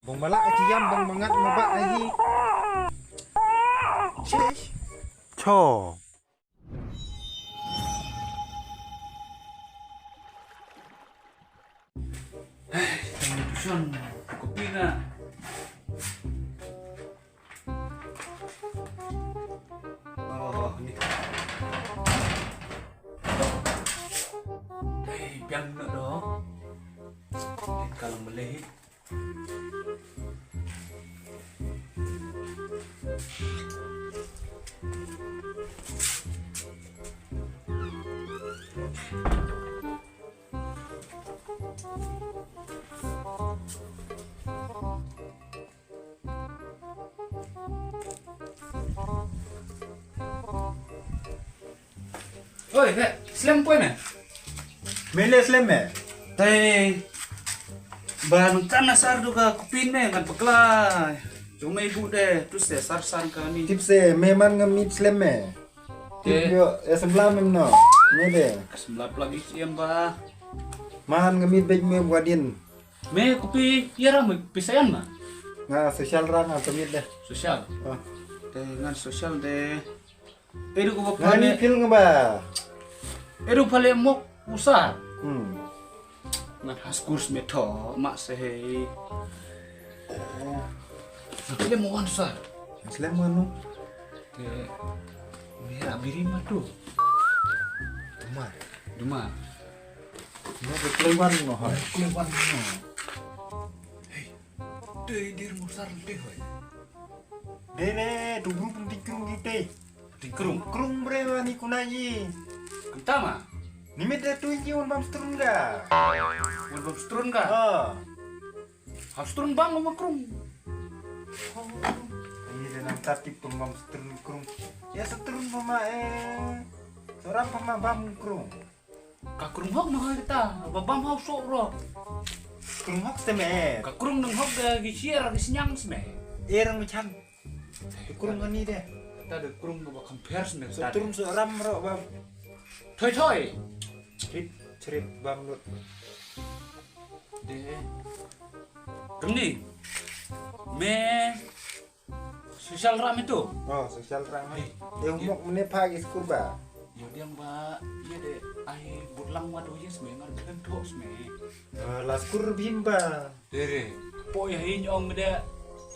Bong balak ciam bong bangat mabak lagi. Shish. Cho. Tusan, kopi na. Oh, ini. Biang nak dong. Kalau melih. Oi, kak, slam poin na. Mele sleme. Tay, bahan kan nasar juga kupin na kan peklay. Cuma ibu deh, terus deh sarsan kan ni. Tipse memang ngemit sleme. Tip yo sebelah memno. Mele. Kesemblap lagi siam bah. Mahan ngemit bej me buadin. Me kopi tiara me pisayan mah. Nga sosial rang atomit deh. Sosial. Oh. Dengan sosial deh. Edu ko Ngani bapane. pil ngeba. Edu pale mok usar. Hmm. Ngat haskurs meto mak sehe. Nakile mo wan usar. Slem manu. Te merah birim madu. Tumar. Duma. Mo beklewan no hoy. Kulewan no. Hei. Dei dir musar lebih hoy. Dene dubru penting krung gite. Dikerung. Krung brewa ni kunayi. Kentama. Nimit da tuji on bam strun ga. Wan bab strun ka. Oh. Harus turun bang sama kerung. Ini dengan tatip pembam strun krung. Ya setrun mama Seorang pama bam krung. Ka kerung hok mah kita. Babam hok sok ro. Krung hok seme. Ka kerung nang hok da gisier gisinyang sme. Irang macam. Krung ani deh. Kita ada kerung ba compare sme. Setrun seorang ro bam. Toy toy. Cerip bam lut. De. Kemni. Me sosial ram itu. Oh, sosial rang. Mok mene pagi skurba. Ya dia mbak, iya deh, ai butlang waduh yes me ngar gentok me. Laskur bimba. Dere, po ya inyong de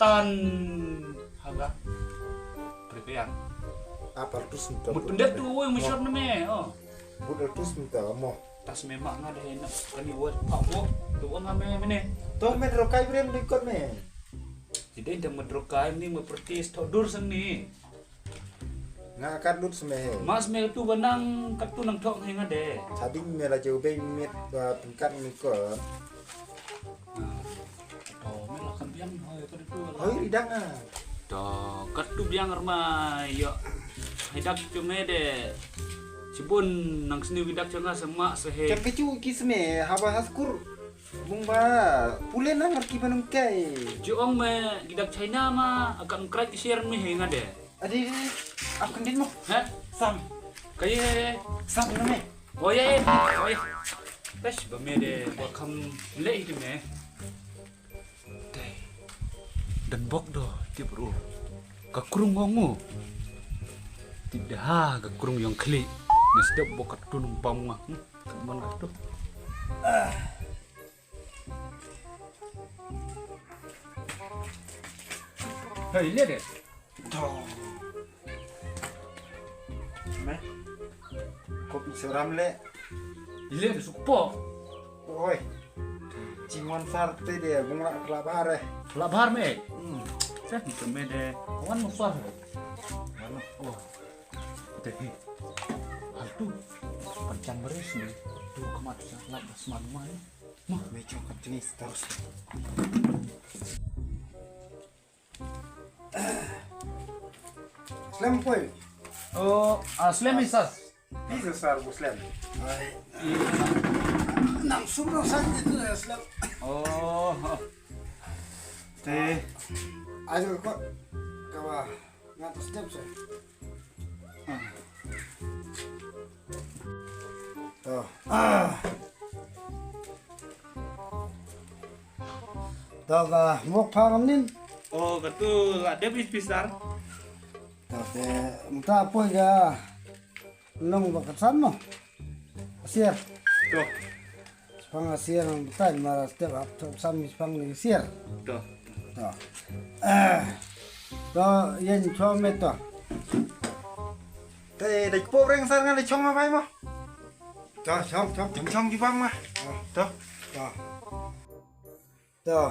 tan haga. Prepean. Apa terus minta? Mutundek tuh yang misal me, oh. Budak terus minta mo. Tas memang ada enak kani buat pabo, tuh ngame mene. Tong med rokai brem likot me. Jadi indah medrokai ini mepertis todur seni. Nga akan lut sme. Mas me tu benang katu nang tok henga de. Sading mela jauh be mit pengkat mikot. Oh, melakan biang hoy kadu tu. Hoi ridang ah. Toh, katu biang remai yo. Hidak cuma de. Cibun nang seni widak cenga semak sehe. Cak kecu kisme haba haskur. Bungba pulen nang ngerti panung kai. Juong me gidak China ma akan krai share me henga de. Adi aku kendin mo. Ha? Sam. Kaye Sam name. oye oye. Tes bame de bakam le itu me. Dai. Dan bok do ti bro. Kakurung ngongu. Tidak ha kakurung yang kli. Nesdap bokat tunung pamwa. Kemana tu? Hei, lihat deh. Toh. Me. Kopi seram le. Lihat deh supo. Oi. Cimon sarte dia bunga kelabare. Labar me. Saya di teme deh. Kawan musar. Mana? Wah. Tapi hal tu kencang beres nih. Tuh kematian labas manual. Mah meco jenis terus. Slam poy. Oh, asli misas. Bisa sar muslim. Nang suruh saja tu aslam. Oh. Teh. Ayo kok kawa ngatus jam saya. Oh. Taga mok pangam nin. Oh, betul. Ada besar. Tapi muta apa ya? Nong bakasan mo. Asier. Tuh, Pang asier ang butan mara setiap samis pang ni asier. tuh. To. To yen chome to. Teh dah po reng sar ngan chong ma bai mo. To chong. Chong chong di bang ma. Tuh. To. To.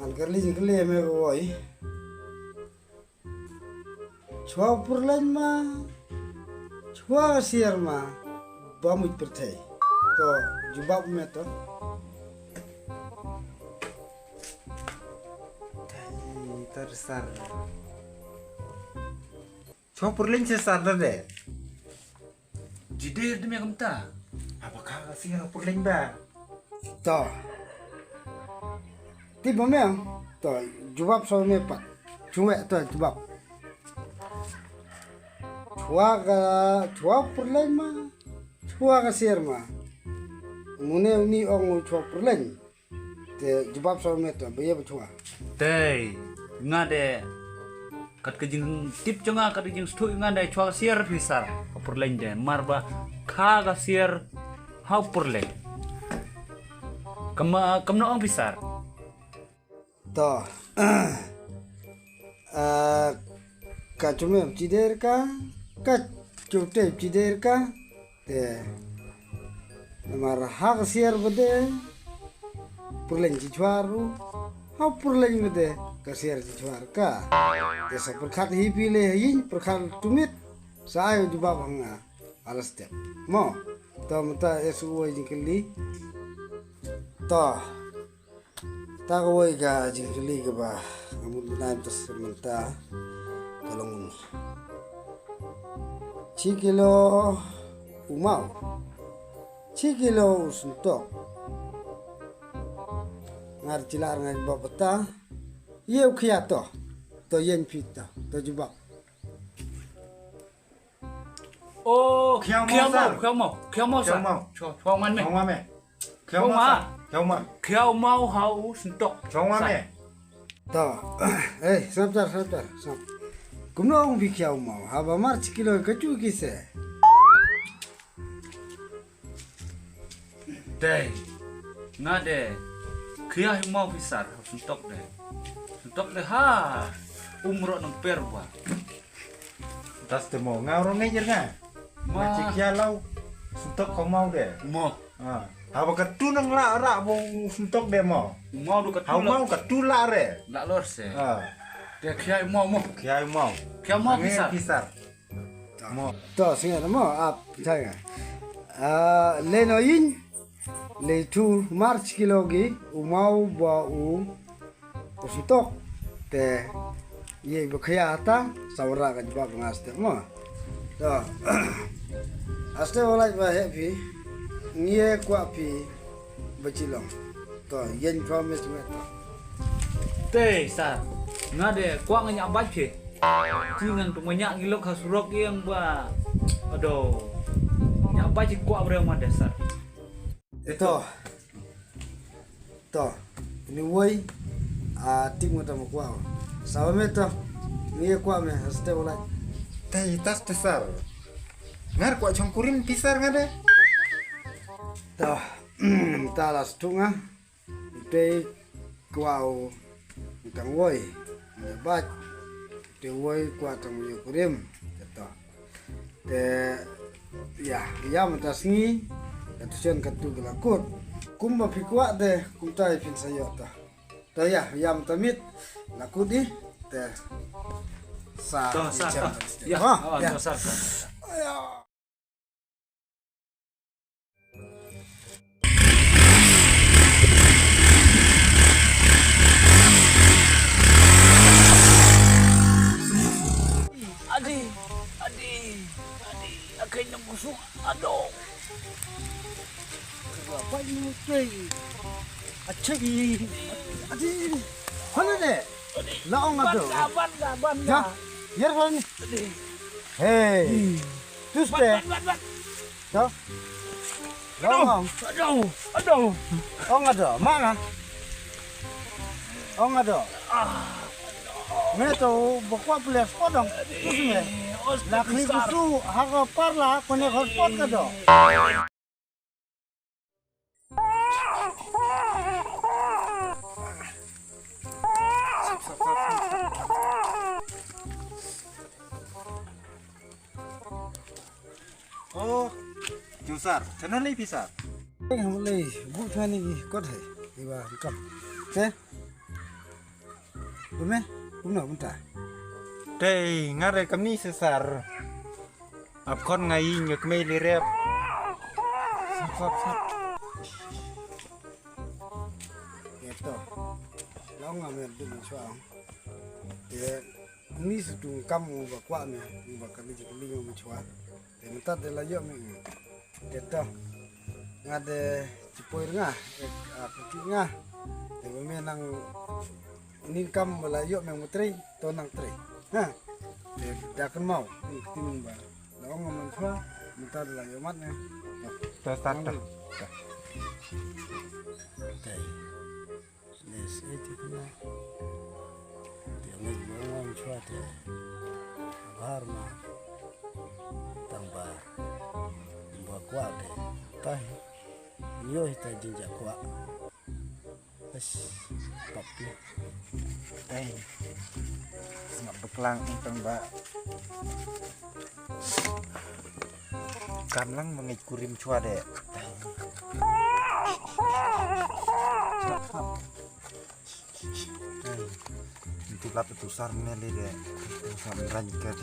An kerli me woi. Chua purlan ma. Chua asier ma. Bamut pertai. To jubab me to. Tersar. Chong purling sesar deh. Jidir demi kamta. Apakah sih purling ba? To. Ti bomeng. To jubab so me pat. Chunge to jubab. Chua purlan ma. Chua ka sier ma. Mune ni ong chua purlan. Te jubab so me to baye chua. Teh, ngade. Kat kejing tip jonga kat kejing stu ngade chua sier besar. Kapurlen je marba kha ka sier hau purlen. Kamno ong besar. To. Ka chume cider ka. Ka chute cider ka. Te. Mar hak sier bade. Purlen cichuaru. Hau purlen bade. Ka sier cichuar ka. Te sa perkat hipi le yin perkat tumit. Saya juga bangga. Alas step. Mo. To mata esu woi jingkeli. To. Ta woi ga jingkeli ga ba. Amul naim tas menta kalong. 10 kilo umau. 10 kilo suntok. Ngar cilar ngar bapata. Yeu khiato. To yen pita. To jubak. Oh, Khiao mau. Khiao mau sa. Khiao mau. Chua man me. Chong ma me. Chong ma. Chong ma. Khiao mau hau sentok. Chong ma me. To. Sebentar. Sam. Kumno ong bikiau mau. Haba mar 10 kilo kecu kise. Teh, ngade. Khiao mau besar sentok deh. Sentok deh ha. Umro nang perba. Tas te mo ngau ngejer nga. Macik ya lau. Suntok kau mau deh. Mo. Apa ketu nang la bong suntok deh mo. Mau du kat Hau mau ketu la re. la lor se. Ah, Teh khiao mau mo. kiai mau. Khiao mau Nge besar. pisar. Mo. To singa mo ap saya. Leno yin. Le tu mar 10 kilo gi umau ba u. Usitok. Te ye bkhaya ata sawra ka jawab ngaste mo. To. Aste wala ba happy. Ngie kwa pi bachilong. To yen promise me to. Teh sa. Ngade kwa nganya abaj ke. Jingan tu banyak gilo kasurok yang ba. Aduh. Nya abaj kwa bre ma dasar. To. Ini woi tik mata mo kwa. Sawa me to. Ngie kwa me aste wala. Teh tas besar. Ngar kok congkurin pisar ngade. To. Talas tunga. Te kwao. Kang woi. Bat. Te woi kwa tang yo kurim. To. Te ya mata singi. Katusian katu gelakut. Kumba pikwa de kumtai pin sayo to. To ya mata mit. Lakut di. Te. Sa. Tuh, sa. Ya, Ya. tuh sa. Adi, akhirnya busuk. Aduh. Apa ini cuy? Acegi. Adi. Mana deh? Laong aduh. Ban. Ya. Yer kan. Hey. Terus deh. Ban. Tuh. Dong. Aduh. Ong ada. Mana? Ong ada. Me to bakwa ples podong. Kusme. Lakli kusu haga parla kone hotspot ka do. Oh, Jusar, channel ini bisa. Mulai bukan ini kot hai. Iba kam. Bume? Bumna bunta. Đây, ngare kami sesar. Apkon ngai nyek mei lirep. Sap. Ito. Long ngamer dum suang. Ni sedung kamu bakwa me, bakali jikali ngom chua. Minta de la yo me. Ito. Ngade cipoir nga, aki nga. Me nang ini kam melayu me mutri, to nang tri. Ha. Dakan mau, tin ba. Long ngom chua, minta de la yo mat me. Start. Nes itu kena. Dia ngomong cuaca. Barma. Tambah. Buat kuat deh. Tah. Yo kita jinjak kuat. Bes. Papi. Đây. Ngập beklang teng ba. Kamlang mengikurim cua deh. Itu lap itu sarmeli deh. Samran deh.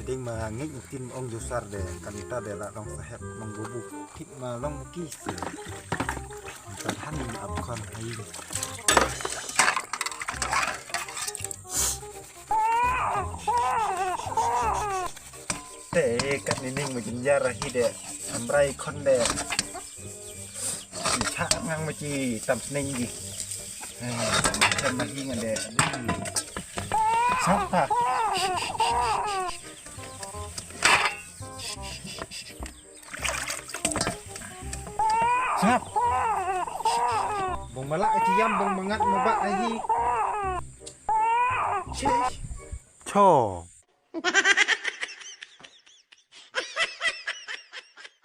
Jadi mangik mungkin ong Jusar deh. Kanita deh lah long sahab menggubuk kit malong kis. Terhan apkon hai. Teh kat nining macam jarah hide amrai kon deh. Chak ngang maci tam sning gi. Macam lagi ngade. Sapa? Sap. Bong malak ciam bong mangat mabak lagi. Cho.